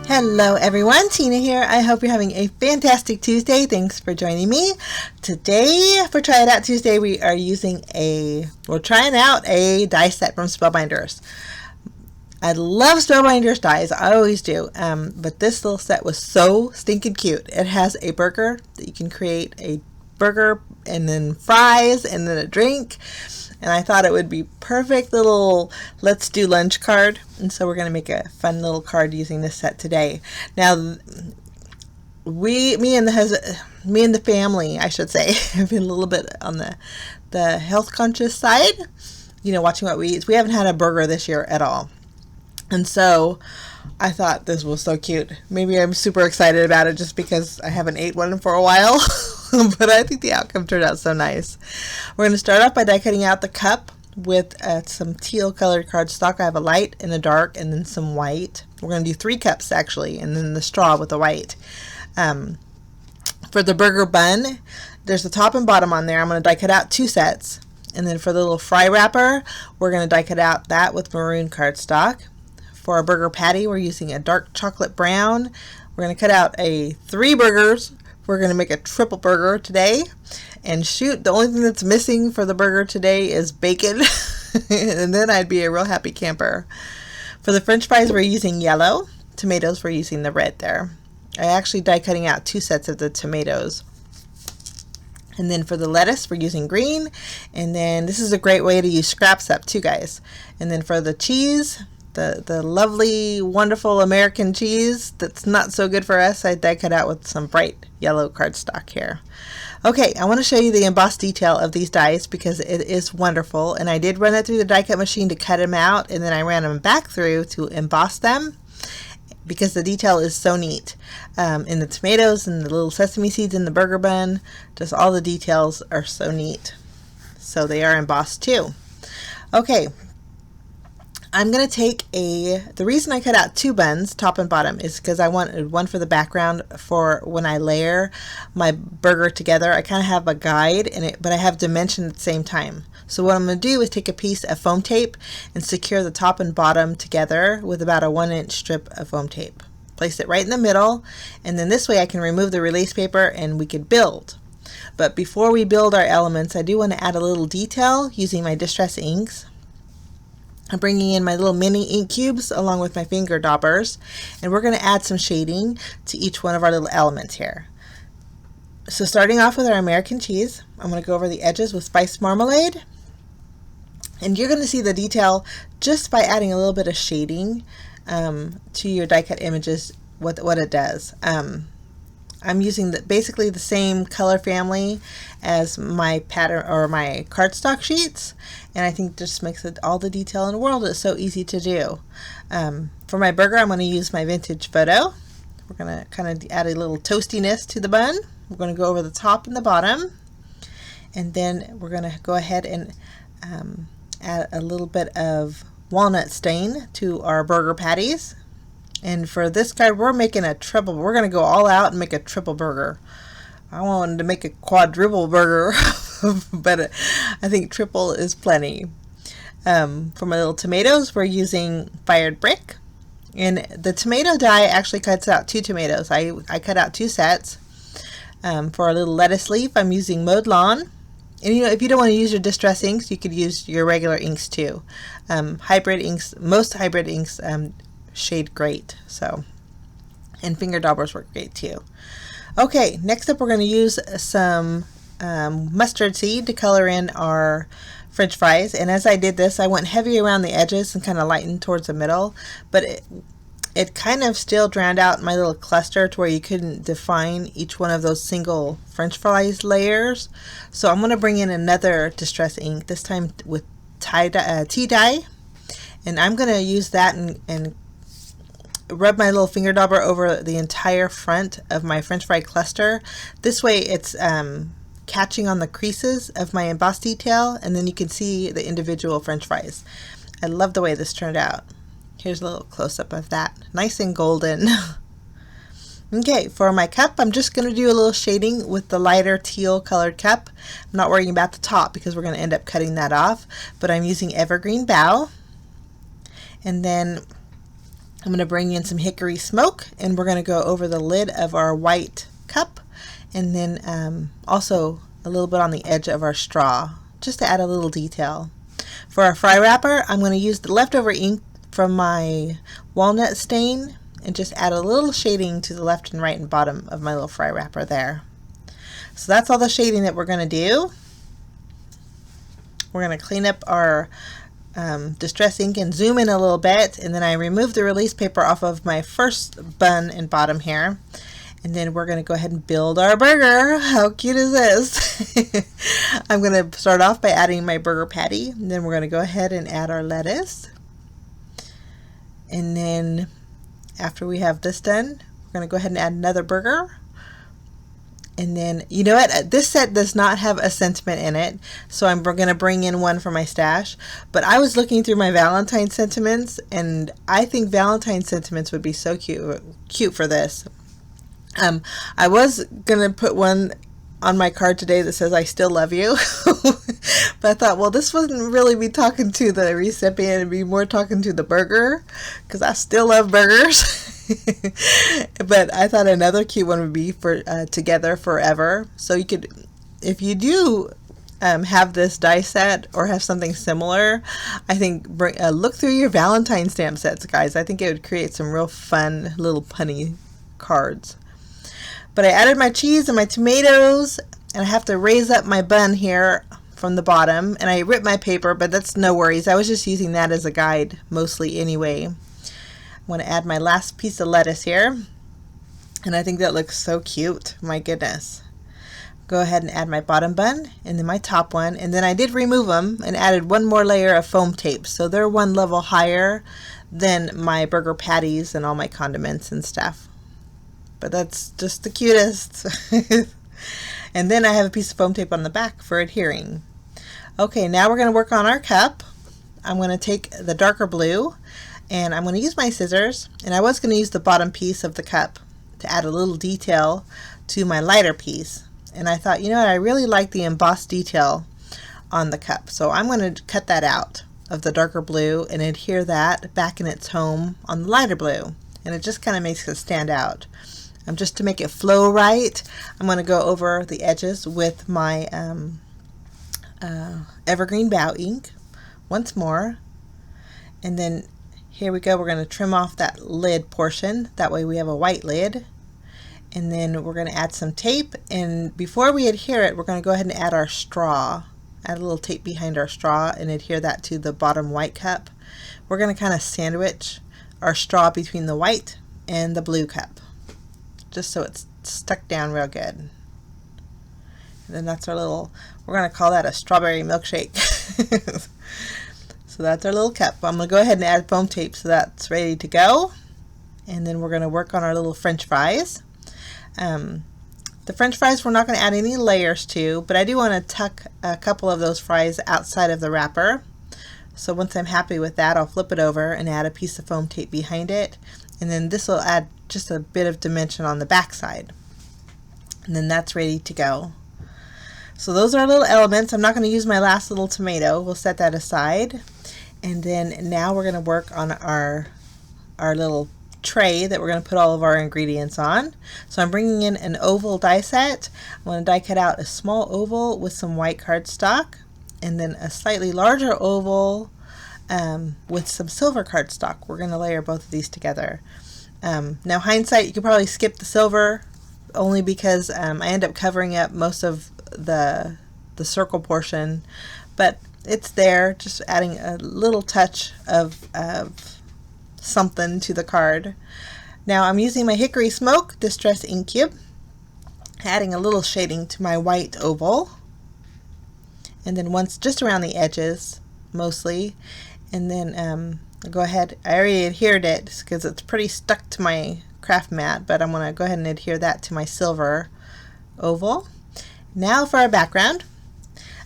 Hello everyone, Tina here. I hope you're having a fantastic Tuesday. Thanks for joining me. Today for Try It Out Tuesday, we're trying out a die set from Spellbinders. I love Spellbinders dies, I always do, but this little set was so stinking cute. It has a burger that you can create a burger and then fries and then a drink. And I thought it would be perfect little let's do lunch card. And so we're going to make a fun little card using this set today. Now, me and the family, I should say, have been a little bit on the health conscious side. You know, watching what we eat. We haven't had a burger this year at all. And so I thought this was so cute. Maybe I'm super excited about it just because I haven't ate one for a while. But I think the outcome turned out so nice. We're going to start off by die cutting out the cup with some teal colored cardstock. I have a light and a dark and then some white. We're going to do 3 cups actually, and then the straw with the white. For the burger bun, there's the top and bottom on there. I'm going to die cut out 2 sets. And then for the little fry wrapper, we're going to die cut out that with maroon cardstock. For our burger patty, we're using a dark chocolate brown. We're going to cut out 3 burgers. We're going to make a triple burger today. And shoot, the only thing that's missing for the burger today is bacon. And then I'd be a real happy camper. For the french fries, we're using yellow. Tomatoes, we're using the red there. I actually die cutting out 2 sets of the tomatoes. And then for the lettuce, we're using green. And then this is a great way to use scraps up too, guys. And then for the cheese, the lovely, wonderful American cheese that's not so good for us, I die cut out with some bright yellow cardstock here. Okay, I want to show you the embossed detail of these dies because it is wonderful, and I did run it through the die cut machine to cut them out, and then I ran them back through to emboss them because the detail is so neat. In the tomatoes and the little sesame seeds in the burger bun, just all the details are so neat. So they are embossed too. Okay. I'm going to take the reason I cut out 2 buns, top and bottom, is because I wanted one for the background for when I layer my burger together. I kind of have a guide in it, but I have dimension at the same time. So what I'm going to do is take a piece of foam tape and secure the top and bottom together with about a 1-inch strip of foam tape. Place it right in the middle, and then this way I can remove the release paper and we could build. But before we build our elements, I do want to add a little detail using my Distress inks. I'm bringing in my little mini ink cubes along with my finger daubers, and we're going to add some shading to each one of our little elements here. So starting off with our American cheese, I'm going to go over the edges with spiced marmalade, and you're going to see the detail just by adding a little bit of shading to your die cut images, what it does. I'm using basically the same color family as my pattern or my cardstock sheets, and I think just makes it all the detail in the world. It's so easy to do. For my burger, I'm going to use my vintage photo. We're going to kind of add a little toastiness to the bun. We're going to go over the top and the bottom, and then we're going to go ahead and add a little bit of walnut stain to our burger patties. And for this card, we're making a triple. We're going to go all out and make a triple burger. I wanted to make a quadruple burger, but I think triple is plenty. For my little tomatoes, we're using fired brick. And the tomato die actually cuts out 2 tomatoes. I cut out 2 sets. For a little lettuce leaf, I'm using Mowed Lawn. And you know, if you don't want to use your Distress inks, you could use your regular inks too. Hybrid inks, most hybrid inks shade great, so, and finger daubers work great too. Okay, next up we're going to use some mustard seed to color in our french fries, and as I did this I went heavy around the edges and kind of lightened towards the middle, but it kind of still drowned out my little cluster to where you couldn't define each one of those single french fries layers. So I'm going to bring in another Distress ink, this time with tea dye, and I'm going to use that and rub my little finger dauber over the entire front of my french fry cluster. This way it's catching on the creases of my embossed detail, and then you can see the individual french fries. I love the way this turned out. Here's a little close-up of that. Nice and golden. Okay, for my cup, I'm just going to do a little shading with the lighter teal colored cup. I'm not worrying about the top because we're going to end up cutting that off, but I'm using Evergreen Bough. And then I'm going to bring in some hickory smoke, and we're going to go over the lid of our white cup, and then also a little bit on the edge of our straw, just to add a little detail. For our fry wrapper, I'm going to use the leftover ink from my walnut stain and just add a little shading to the left and right and bottom of my little fry wrapper there. So that's all the shading that we're going to do. We're going to clean up our distress ink and zoom in a little bit, and then I remove the release paper off of my first bun and bottom here, and then we're going to go ahead and build our burger. How cute is this? I'm going to start off by adding my burger patty, and then we're going to go ahead and add our lettuce, and then after we have this done, we're going to go ahead and add another burger. And then, you know what, this set does not have a sentiment in it, so I'm going to bring in one for my stash. But I was looking through my Valentine sentiments, and I think Valentine sentiments would be so cute for this. I was going to put one on my card today that says, "I still love you." But I thought, well, this wouldn't really be talking to the recipient, it'd be more talking to the burger, because I still love burgers. But I thought another cute one would be for Together Forever. So you could, if you do have this die set or have something similar, I think look through your Valentine stamp sets, guys. I think it would create some real fun little punny cards. But I added my cheese and my tomatoes, and I have to raise up my bun here from the bottom, and I ripped my paper, but that's no worries. I was just using that as a guide mostly anyway. I want to add my last piece of lettuce here, and I think that looks so cute. My goodness. Go ahead and add my bottom bun and then my top one, and then I did remove them and added one more layer of foam tape, so they're one level higher than my burger patties and all my condiments and stuff. But that's just the cutest. And then I have a piece of foam tape on the back for adhering. Okay, now we're going to work on our cup. I'm going to take the darker blue, and I'm going to use my scissors, and I was going to use the bottom piece of the cup to add a little detail to my lighter piece. And I thought, you know what, I really like the embossed detail on the cup, so I'm going to cut that out of the darker blue and adhere that back in its home on the lighter blue, and it just kind of makes it stand out. Just to make it flow right, I'm going to go over the edges with my Evergreen Bow ink once more, and then here we go. We're going to trim off that lid portion, that way we have a white lid, and then we're going to add some tape, and before we adhere it, we're going to go ahead and add our straw. Add a little tape behind our straw and adhere that to the bottom white cup. We're going to kind of sandwich our straw between the white and the blue cup, just so it's stuck down real good. And then that's our little, we're going to call that a strawberry milkshake. So that's our little cup. I'm going to go ahead and add foam tape so that's ready to go. And then we're going to work on our little French fries. The French fries we're not going to add any layers to, but I do want to tuck a couple of those fries outside of the wrapper. So once I'm happy with that, I'll flip it over and add a piece of foam tape behind it. And then this will add just a bit of dimension on the back side. And then that's ready to go. So those are our little elements. I'm not going to use my last little tomato. We'll set that aside. And then now we're going to work on our little tray that we're going to put all of our ingredients on. So I'm bringing in an oval die set. I'm going to die cut out a small oval with some white cardstock, and then a slightly larger oval with some silver cardstock. We're going to layer both of these together. Now hindsight, you could probably skip the silver, only because I end up covering up most of the circle portion, but it's there, just adding a little touch of something to the card. Now I'm using my Hickory Smoke Distress Ink Cube, adding a little shading to my white oval, and then once just around the edges mostly, and then go ahead, I already adhered it because it's pretty stuck to my craft mat, but I'm going to go ahead and adhere that to my silver oval. Now for our background.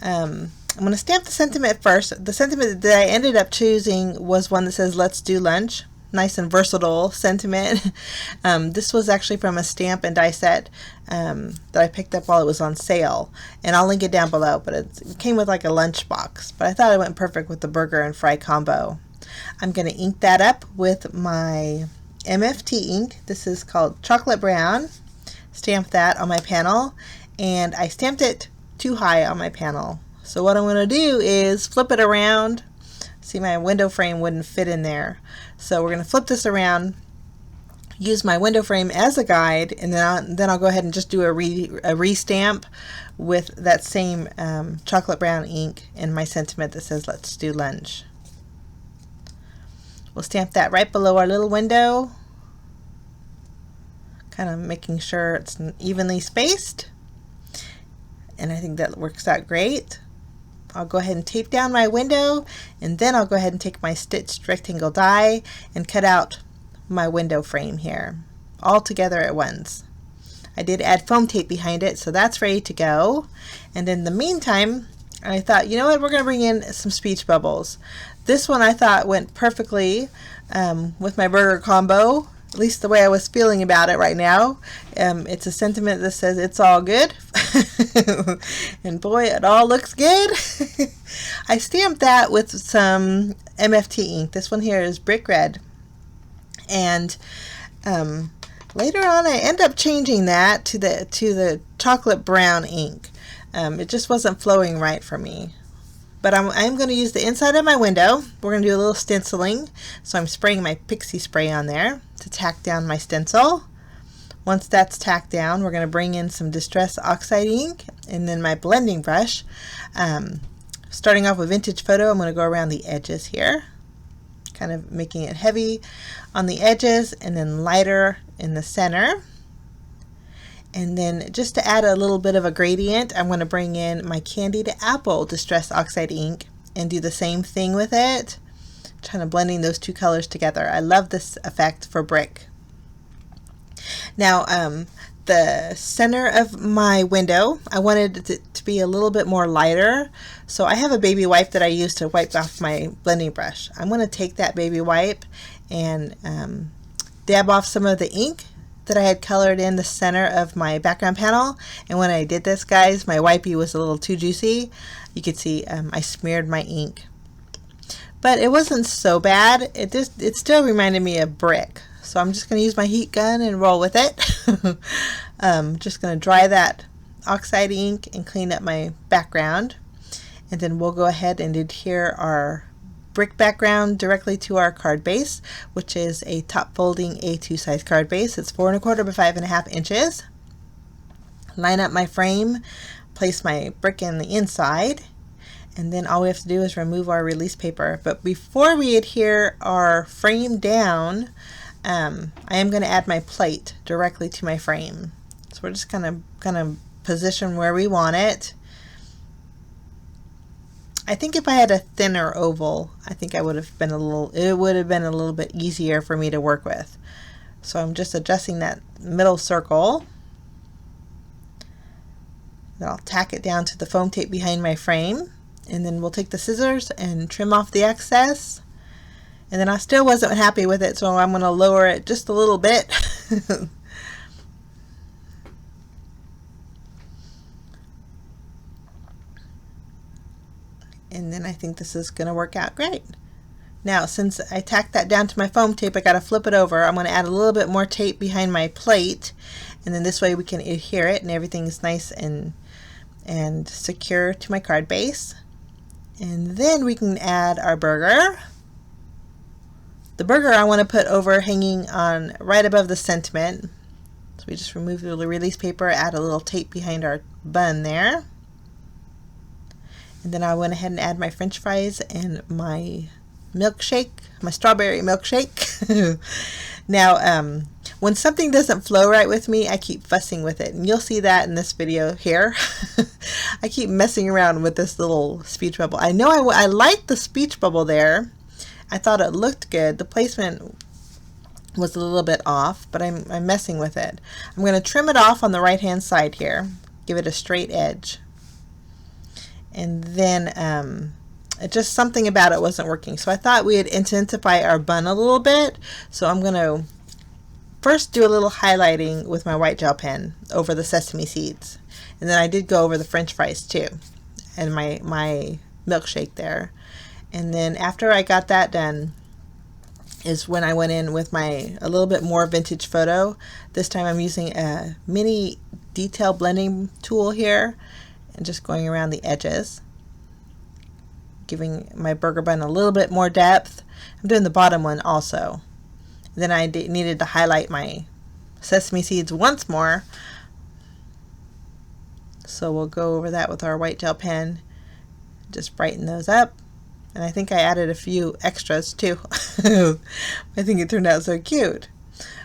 I'm going to stamp the sentiment first. The sentiment that I ended up choosing was one that says, "Let's do lunch." Nice and versatile sentiment. This was actually from a stamp and die set that I picked up while it was on sale, and I'll link it down below, but it came with like a lunch box, but I thought it went perfect with the burger and fry combo. I'm going to ink that up with my MFT ink. This is called Chocolate Brown. Stamp that on my panel, and I stamped it too high on my panel. So what I'm going to do is flip it around. See, my window frame wouldn't fit in there. So we're going to flip this around, use my window frame as a guide, and then I'll go ahead and just do a re-stamp with that same chocolate brown ink in my sentiment that says let's do lunch. We'll stamp that right below our little window, kind of making sure it's evenly spaced, and I think that works out great. I'll go ahead and tape down my window, and then I'll go ahead and take my stitched rectangle die and cut out my window frame here all together at once. I did add foam tape behind it, so that's ready to go. And in the meantime, I thought, you know what, we're going to bring in some speech bubbles. This one I thought went perfectly with my burger combo, at least the way I was feeling about it right now. It's a sentiment that says it's all good. And boy, it all looks good. I stamped that with some MFT ink. This one here is brick red. And later on I end up changing that to the chocolate brown ink. It just wasn't flowing right for me. But I'm going to use the inside of my window. We're going to do a little stenciling. So I'm spraying my Pixie spray on there to tack down my stencil. Once that's tacked down, we're going to bring in some Distress Oxide ink and then my blending brush. Starting off with Vintage Photo, I'm going to go around the edges here, kind of making it heavy on the edges and then lighter in the center. And then just to add a little bit of a gradient, I'm going to bring in my Candied Apple Distress Oxide ink and do the same thing with it, kind of blending those two colors together. I love this effect for brick. Now, the center of my window, I wanted it to be a little bit more lighter. So I have a baby wipe that I use to wipe off my blending brush. I'm going to take that baby wipe and dab off some of the ink that I had colored in the center of my background panel. And when I did this, guys, my wipey was a little too juicy. You could see I smeared my ink. But it wasn't so bad. It still reminded me of brick. So I'm just going to use my heat gun and roll with it. Just going to dry that oxide ink and clean up my background. And then we'll go ahead and adhere our brick background directly to our card base, which is a top folding A2 size card base. It's 4 1/4 by 5.5 inches. Line up my frame, place my brick in the inside, and then all we have to do is remove our release paper. But before we adhere our frame down, I am going to add my plate directly to my frame. So we're just kind of position where we want it. I think if I had a thinner oval, I think it would have been a little bit easier for me to work with. So I'm just adjusting that middle circle. Then I'll tack it down to the foam tape behind my frame, and then we'll take the scissors and trim off the excess. And then I still wasn't happy with it, so I'm going to lower it just a little bit. And then I think this is going to work out great. Now, since I tacked that down to my foam tape, I got to flip it over. I'm going to add a little bit more tape behind my plate, and then this way we can adhere it and everything's nice and secure to my card base. And then we can add our burger. The burger I want to put over hanging on right above the sentiment. So we just remove the release paper, add a little tape behind our bun there. And then I went ahead and add my french fries and my milkshake, my strawberry milkshake. Now, when something doesn't flow right with me, I keep fussing with it. And you'll see that in this video here. I keep messing around with this little speech bubble. I know I like the speech bubble there. I thought it looked good. The placement was a little bit off, but I'm messing with it. I'm going to trim it off on the right hand side here. Give it a straight edge. And then just something about it wasn't working. So I thought we'd intensify our bun a little bit. So I'm going to first do a little highlighting with my white gel pen over the sesame seeds. And then I did go over the french fries too. And my milkshake there. And then after I got that done, is when I went in with a little bit more vintage photo. This time I'm using a mini detail blending tool here and just going around the edges, giving my burger bun a little bit more depth. I'm doing the bottom one also. Then I needed to highlight my sesame seeds once more, so we'll go over that with our white gel pen, just brighten those up. And I think I added a few extras too. I think it turned out so cute.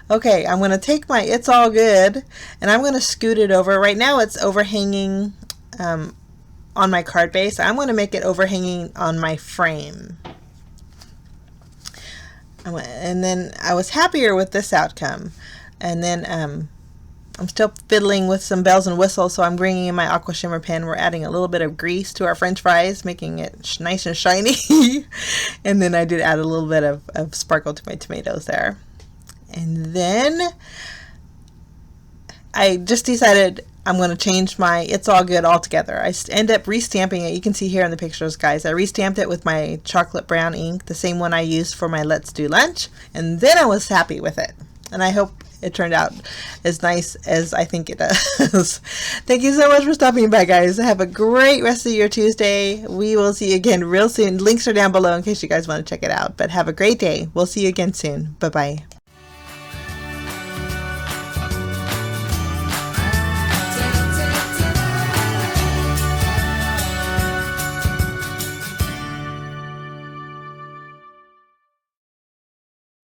Okay, I'm going to take my It's All Good and I'm going to scoot it over. Right now it's overhanging on my card base. I'm going to make it overhanging on my frame. And then I was happier with this outcome. And then I'm still fiddling with some bells and whistles, so I'm bringing in my aqua shimmer pen. We're adding a little bit of grease to our french fries, making it nice and shiny. And then I did add a little bit of sparkle to my tomatoes there. And then I just decided I'm going to change my It's All Good altogether. I end up restamping it. You can see here in the pictures, guys. I restamped it with my chocolate brown ink, the same one I used for my Let's Do Lunch. And then I was happy with it. And I hope it turned out as nice as I think it does. Thank you so much for stopping by, guys. Have a great rest of your Tuesday. We will see you again real soon. Links are down below in case you guys want to check it out. But have a great day. We'll see you again soon. Bye-bye.